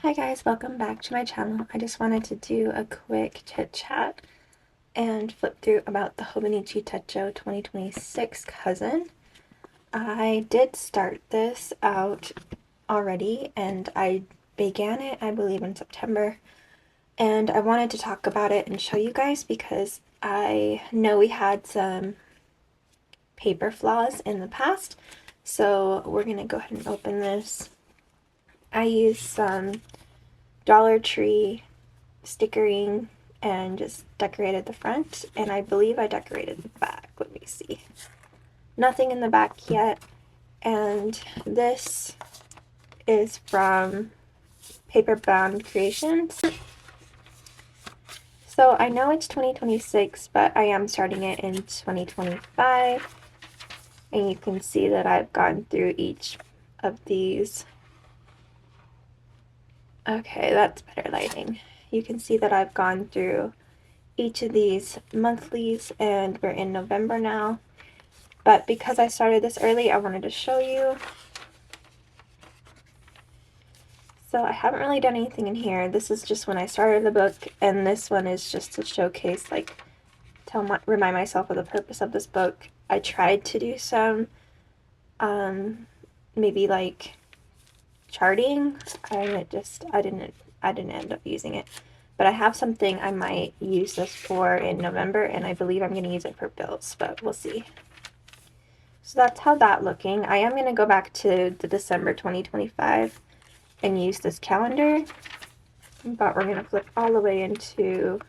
Hi guys, welcome back to my channel. I just wanted to do a quick chit chat and flip through about the Hobinichi 2026 Cousin. I did start this out already and I began it, I believe, in September. And I wanted to talk about it and show you guys because I know we had some paper flaws in the past. So we're going to go ahead and open this. I used some Dollar Tree stickering and just decorated the front, and I believe I decorated the back. Let me see. Nothing in the back yet, and this is from Paperbound Creations. So I know it's 2026, but I am starting it in 2025, and you can see that I've gone through each of these. Okay, that's better lighting. You can see that I've gone through each of these monthlies and we're in November now. But because I started this early, I wanted to show you. So I haven't really done anything in here. This is just when I started the book, and this one is just to showcase, like, remind myself of the purpose of this book. I tried to do some, maybe like charting, and I didn't end up using it. But I have something I might use this for in November, and I believe I'm going to use it for bills, but we'll see. So that's how that's looking. I am going to go back to the December 2025 and use this calendar, but we're going to flip all the way into,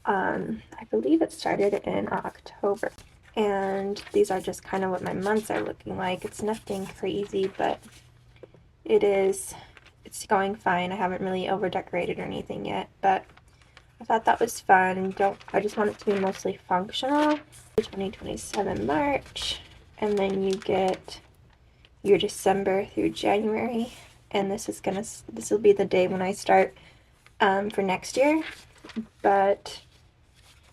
I believe it started in October. And these are just kind of what my months are looking like. It's nothing crazy, but it's going fine. I haven't really over decorated or anything yet, but I thought that was fun. I just want it to be mostly functional. 2027 March, and then you get your December through January, and this will be the day when I start for next year. But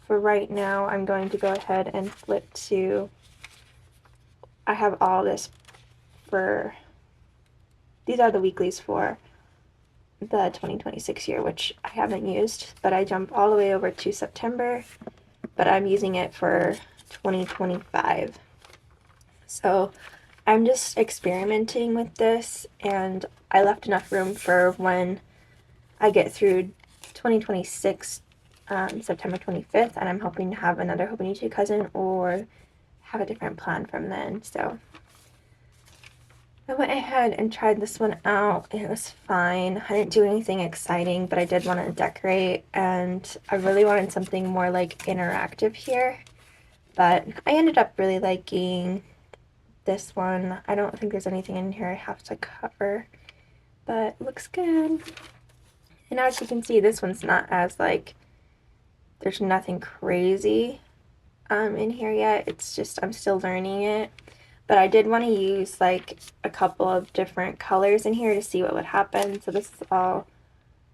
for right now, I'm going to go ahead and flip to, I have all this for, these are the weeklies for the 2026 year, which I haven't used, but I jump all the way over to September, but I'm using it for 2025. So I'm just experimenting with this, and I left enough room for when I get through 2026, September 25th, and I'm hoping to have another Hobinichi Cousin or have a different plan from then. So I went ahead and tried this one out. It was fine. I didn't do anything exciting, but I did want to decorate, and I really wanted something more like interactive here. But I ended up really liking this one. I don't think there's anything in here I have to cover, but it looks good. And as you can see, this one's not as, like, there's nothing crazy in here yet. It's just I'm still learning it. But I did want to use like a couple of different colors in here to see what would happen. So this is all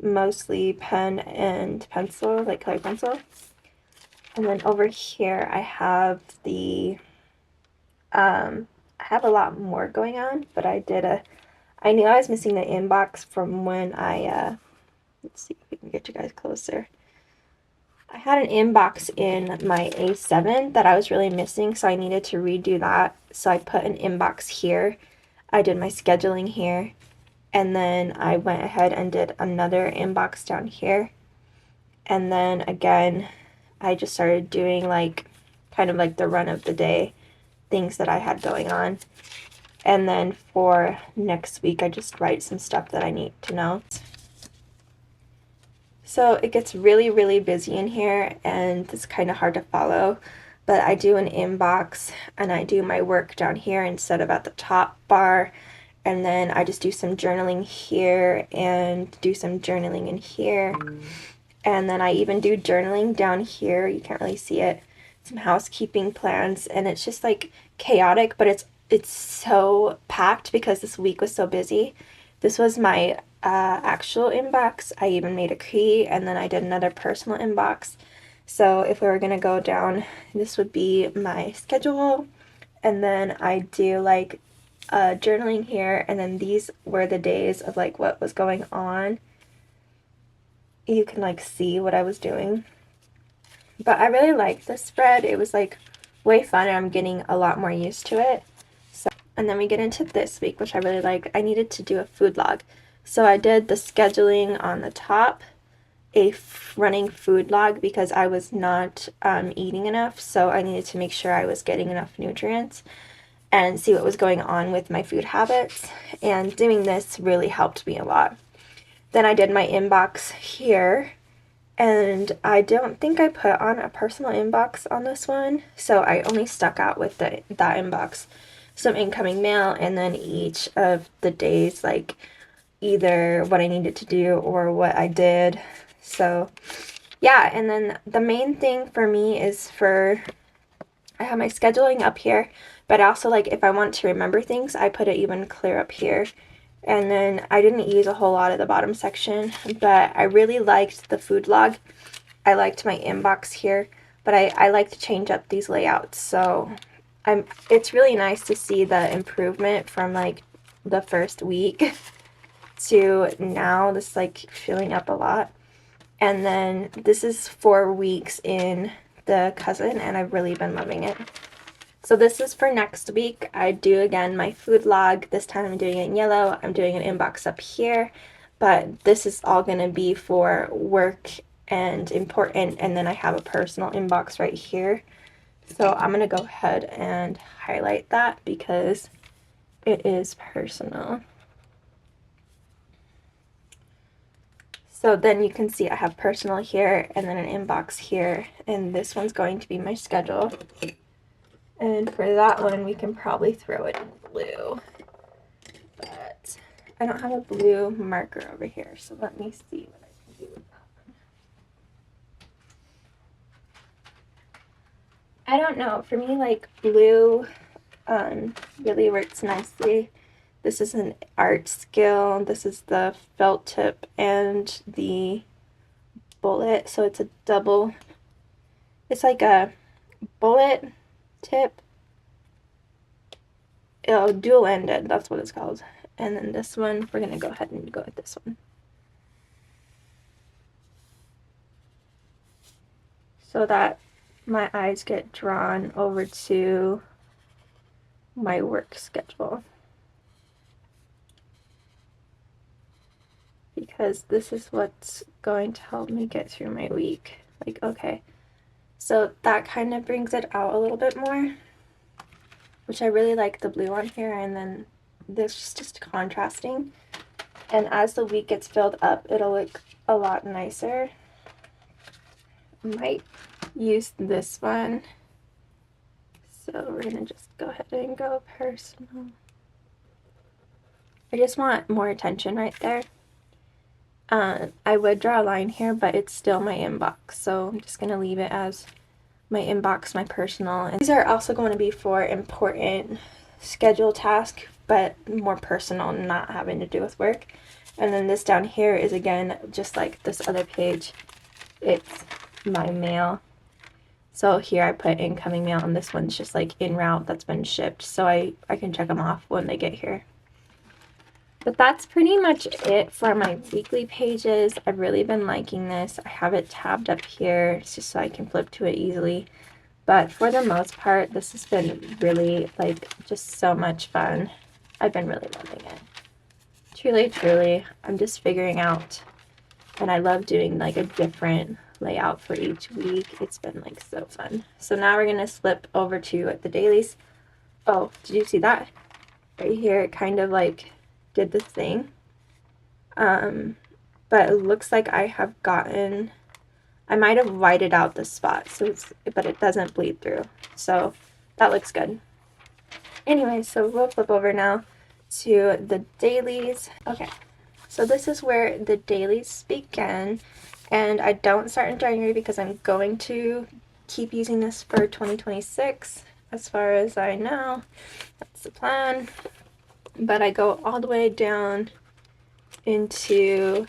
mostly pen and pencil, like colored pencil. And then over here I have I have a lot more going on, but I knew I was missing the inbox from when let's see if we can get you guys closer. I had an inbox in my A7 that I was really missing, so I needed to redo that. So I put an inbox here. I did my scheduling here, and then I went ahead and did another inbox down here. And then again, I just started doing like kind of like the run of the day things that I had going on. And then for next week, I just write some stuff that I need to know. So it gets really, really busy in here, and it's kind of hard to follow, but I do an inbox and I do my work down here instead of at the top bar, and then I just do some journaling here and do some journaling in here, and then I even do journaling down here. You can't really see it. Some housekeeping plans, and it's just like chaotic, but it's so packed because this week was so busy. This was my actual inbox. I even made a key, and then I did another personal inbox. So if we were gonna go down, this would be my schedule, and then I do like journaling here, and then these were the days of like what was going on. You can like see what I was doing. But I really liked this spread. It was like way fun, and I'm getting a lot more used to it. So, and then we get into this week, which I really like. I needed to do a food log. So I did the scheduling on the top, a running food log because I was not eating enough. So I needed to make sure I was getting enough nutrients and see what was going on with my food habits. And doing this really helped me a lot. Then I did my inbox here. And I don't think I put on a personal inbox on this one, so I only stuck out with that inbox. Some incoming mail, and then each of the days, like either what I needed to do or what I did. So yeah, and then the main thing for me is I have my scheduling up here, but also like if I want to remember things, I put it even clear up here. And then I didn't use a whole lot of the bottom section, but I really liked the food log. I liked my inbox here, but I like to change up these layouts. So it's really nice to see the improvement from like the first week to now. This is like filling up a lot. And then this is 4 weeks in the Cousin, and I've really been loving it. So this is for next week. I do again my food log. This time I'm doing it in yellow. I'm doing an inbox up here, but this is all going to be for work and important, and then I have a personal inbox right here. So I'm going to go ahead and highlight that because it is personal. So then you can see I have personal here and then an inbox here, and this one's going to be my schedule. And for that one, we can probably throw it in blue. But I don't have a blue marker over here, so let me see what I can do with that one. I don't know. For me, like, blue really works nicely. This is an art skill. This is the felt tip and the bullet. So it's a double. It's like a bullet tip. Oh, dual-ended, that's what it's called. And then this one, we're gonna go ahead and go with this one. So that my eyes get drawn over to my work schedule. Because this is what's going to help me get through my week. Like, okay. So that kind of brings it out a little bit more, which I really like the blue on here, and then this is just contrasting. And as the week gets filled up, it'll look a lot nicer. I might use this one. So we're gonna just go ahead and go personal. I just want more attention right there. I would draw a line here, but it's still my inbox, so I'm just gonna leave it as my inbox, my personal. And these are also going to be for important schedule task, but more personal, not having to do with work. And then this down here is again just like this other page. It's my mail. So here I put incoming mail, and this one's just like en route that's been shipped, so I can check them off when they get here. But that's pretty much it for my weekly pages. I've really been liking this. I have it tabbed up here just so I can flip to it easily. But for the most part, this has been really, like, just so much fun. I've been really loving it. Truly, truly. I'm just figuring out, and I love doing, like, a different layout for each week. It's been, like, so fun. So now we're going to slip over to the dailies. Oh, did you see that? Right here, it kind of, like, did this thing. But it looks like I have gotten, I might have whited out this spot, so but it doesn't bleed through. So that looks good. Anyway, so we'll flip over now to the dailies. Okay, so this is where the dailies begin, and I don't start in January because I'm going to keep using this for 2026 as far as I know. That's the plan. But I go all the way down into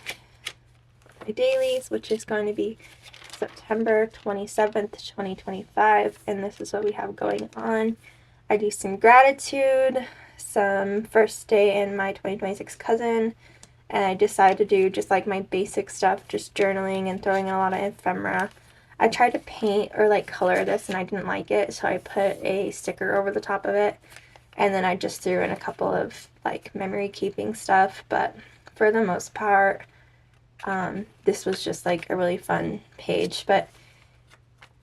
my dailies, which is going to be September 27th, 2025, and this is what we have going on. I do some gratitude, some first day in my 2026 cousin, and I decided to do just like my basic stuff, just journaling and throwing in a lot of ephemera. I tried to paint or like color this and I didn't like it, so I put a sticker over the top of it, and then I just threw in a couple of like memory keeping stuff. But for the most part, this was just like a really fun page. But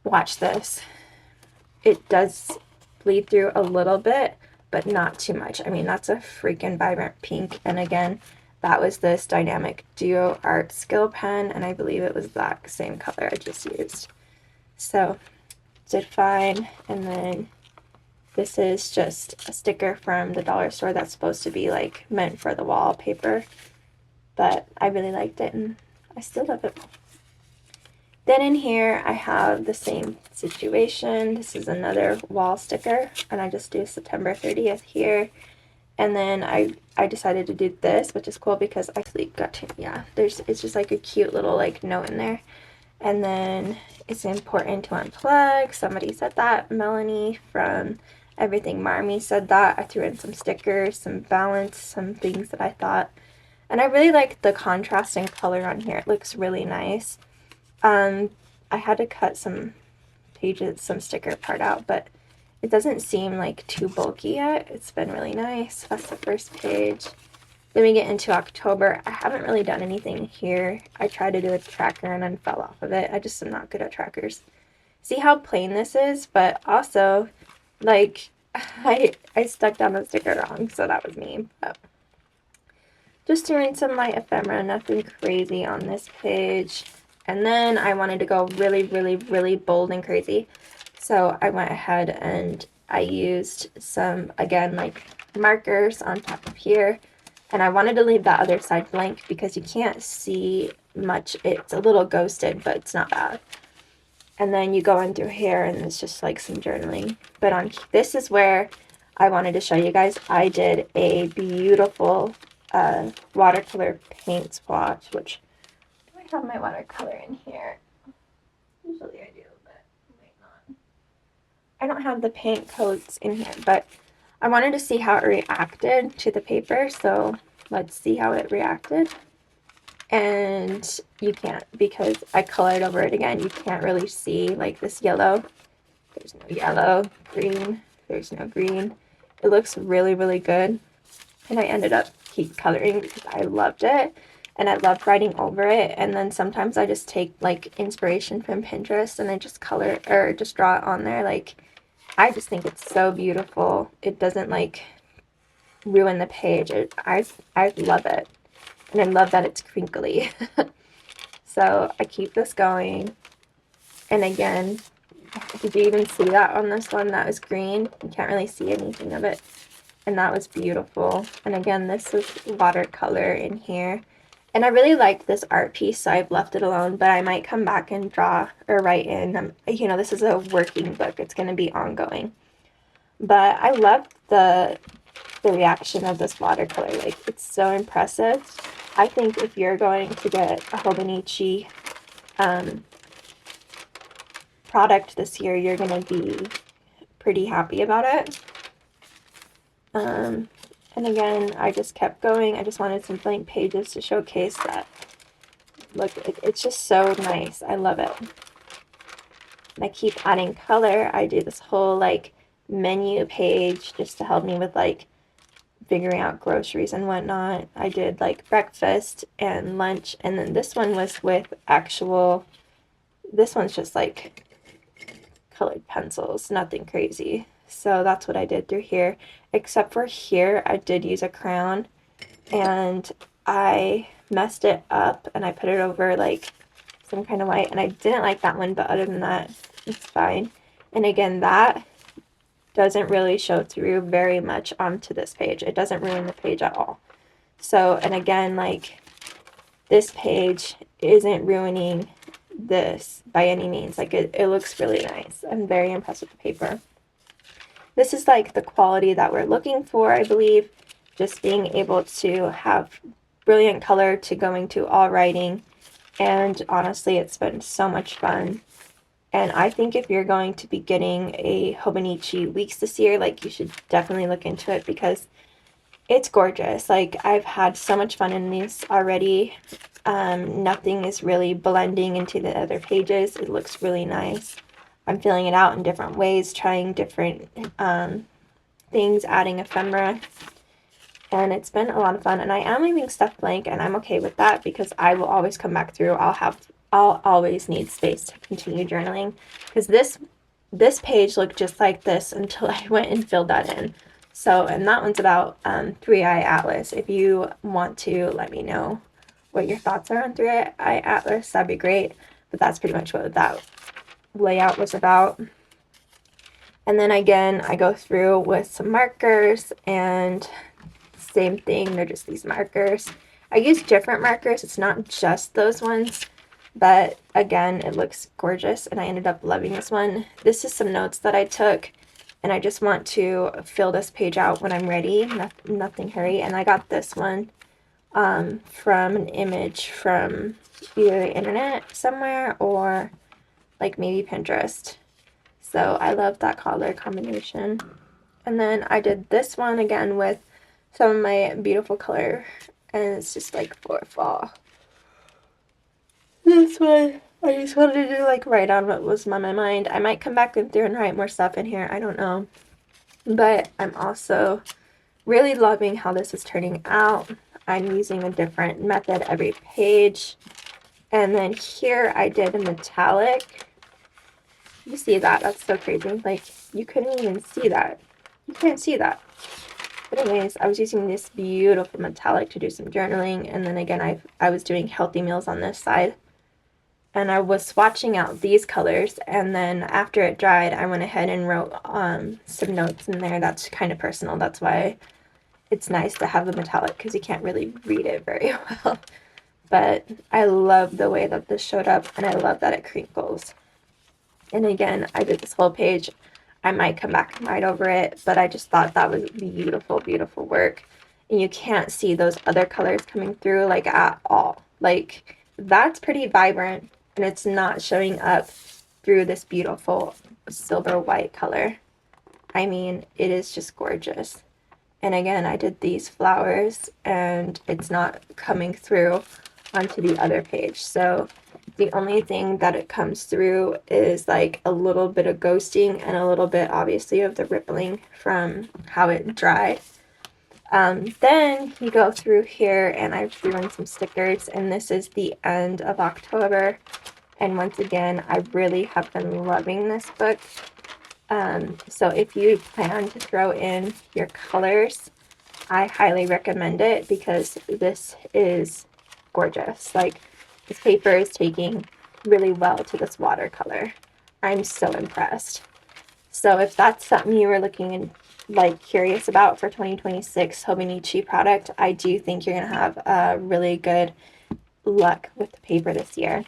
watch this. It does bleed through a little bit, but not too much. I mean, that's a freaking vibrant pink. And again, that was this Dynamic Duo Art Skill pen, and I believe it was that same color I just used. So, did fine. And then this is just a sticker from the dollar store that's supposed to be like meant for the wallpaper, but I really liked it and I still love it. Then in here I have the same situation. This is another wall sticker, and I just do September 30th here. And then I decided to do this, which is cool because I actually got to, yeah, it's just like a cute little like note in there. And then it's important to unplug. Somebody said that. Melanie from Everything Marmy said that. I threw in some stickers, some balance, some things that I thought. And I really like the contrast in color on here. It looks really nice. I had to cut some pages, some sticker part out, but it doesn't seem like too bulky yet. It's been really nice. That's the first page. Then we get into October. I haven't really done anything here. I tried to do a tracker and then fell off of it. I just am not good at trackers. See how plain this is? But also, like, I stuck down the sticker wrong, so that was me. But just doing some light ephemera, nothing crazy on this page. And then I wanted to go really, really, really bold and crazy. So I went ahead and I used some, again, like markers on top of here. And I wanted to leave that other side blank because you can't see much. It's a little ghosted, but it's not bad. And then you go in through here and it's just like some journaling. But on this is where I wanted to show you guys. I did a beautiful watercolor paint swatch, which do I have my watercolor in here? Usually I do. I don't have the paint coats in here, but I wanted to see how it reacted to the paper, so let's see how it reacted. And you can't, because I colored over it again. You can't really see like this yellow. There's no yellow, green, there's no green. It looks really, really good. And I ended up keep coloring because I loved it. And I loved writing over it. And then sometimes I just take like inspiration from Pinterest and I just color or just draw it on there. Like, I just think it's so beautiful. It doesn't like ruin the page. I love it. And I love that it's crinkly. So I keep this going. And again, did you even see that on this one? That was green. You can't really see anything of it. And that was beautiful. And again, this is watercolor in here. And I really like this art piece, so I've left it alone, but I might come back and draw or write in. You know, this is a working book. It's going to be ongoing. But I love the reaction of this watercolor. Like, it's so impressive. I think if you're going to get a Hobinichi product this year, you're going to be pretty happy about it. And again, I just kept going. I just wanted some blank pages to showcase that. Look, it's just so nice. I love it. And I keep adding color. I do this whole like menu page just to help me with like figuring out groceries and whatnot. I did like breakfast and lunch, and then this one was with actual, this one's just like colored pencils, nothing crazy. So that's what I did through here, except for here I did use a crayon and I messed it up and I put it over like some kind of white, and I didn't like that one, but other than that it's fine. And again, that doesn't really show through very much onto this page. It doesn't ruin the page at all. So, and again, like this page isn't ruining this by any means. Like it looks really nice. I'm very impressed with the paper. This is like the quality that we're looking for, I believe. Just being able to have brilliant color to going to all writing. And honestly, it's been so much fun. And I think if you're going to be getting a Hobinichi Weeks this year, like you should definitely look into it because It's gorgeous. Like, I've had so much fun in these already. Nothing is really blending into the other pages. It looks really nice. I'm filling it out in different ways, trying different things, adding ephemera, and it's been a lot of fun. And I am leaving stuff blank, and I'm okay with that because I will always come back through. I'll always need space to continue journaling, because this page looked just like this until I went and filled that in. So, and that one's about Three Eye Atlas. If you want to let me know what your thoughts are on Three Eye Atlas, that'd be great. But that's pretty much what that layout was about. And then again, I go through with some markers, and same thing, they're just these markers. I use different markers, it's not just those ones, but again, it looks gorgeous, and I ended up loving this one. This is some notes that I took, and I just want to fill this page out when I'm ready, nothing hurry. And I got this one from an image from either the internet somewhere or like maybe Pinterest. So I love that color combination. And then I did this one again with some of my beautiful color, and it's just like for fall. This one, I just wanted to like write on what was on my mind. I might come back in through and write more stuff in here, I don't know. But I'm also really loving how this is turning out. I'm using a different method every page. And then here I did a metallic. You see that? That's so crazy. Like, you couldn't even see that. You can't see that. But anyways, I was using this beautiful metallic to do some journaling. And then again, I was doing healthy meals on this side. And I was swatching out these colors. And then after it dried, I went ahead and wrote some notes in there. That's kind of personal. That's why it's nice to have the metallic, because you can't really read it very well. But I love the way that this showed up, and I love that it crinkles. And again, I did this whole page. I might come back and write over it, but I just thought that was beautiful, beautiful work. And you can't see those other colors coming through like at all. Like, that's pretty vibrant, and it's not showing up through this beautiful silver white color. I mean, it is just gorgeous. And again, I did these flowers, and it's not coming through onto the other page. So the only thing that it comes through is like a little bit of ghosting and a little bit, obviously, of the rippling from how it dried. Then you go through here, and I threw in some stickers, and this is the end of October. And once again, I really have been loving this book. So if you plan to throw in your colors, I highly recommend it, because this is gorgeous. Like, this paper is taking really well to this watercolor. I'm so impressed. So if that's something you were looking and like curious about for 2026 Hobinichi product, I do think you're going to have a really good luck with the paper this year.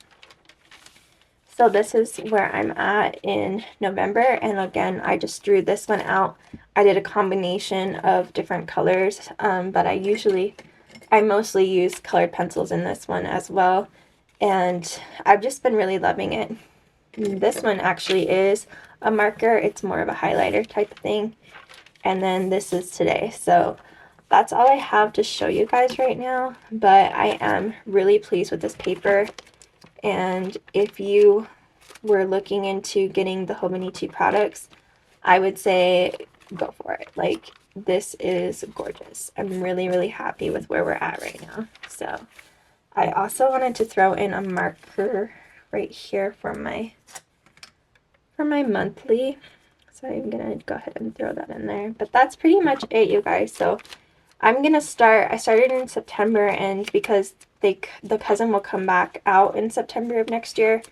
So this is where I'm at in November, and again, I just drew this one out. I did a combination of different colors, but I mostly use colored pencils in this one as well, and I've just been really loving it. This one actually is a marker. It's more of a highlighter type of thing, and then this is today. So that's all I have to show you guys right now, but I am really pleased with this paper. And if you were looking into getting the Hobinichi products, I would say go for it. Like, this is gorgeous. I'm really, really happy with where we're at right now. So I also wanted to throw in a marker right here for my monthly. So I'm gonna go ahead and throw that in there. But that's pretty much it, you guys. So I'm gonna I started in September, and because the cousin will come back out in September of next year,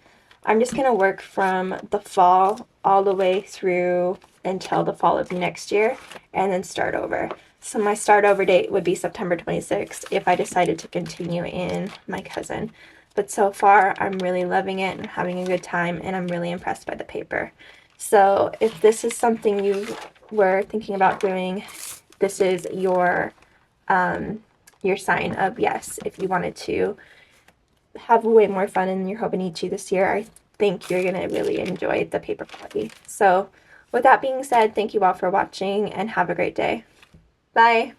I'm just gonna work from the fall all the way through until the fall of next year, and then start over. So my start over date would be September 26th if I decided to continue in my cousin. But so far, I'm really loving it and having a good time, and I'm really impressed by the paper. So if this is something you were thinking about doing, this is your sign of yes. If you wanted to have way more fun in your Hobinichi this year, I think you're going to really enjoy the paper quality. So with that being said, thank you all for watching, and have a great day. Bye!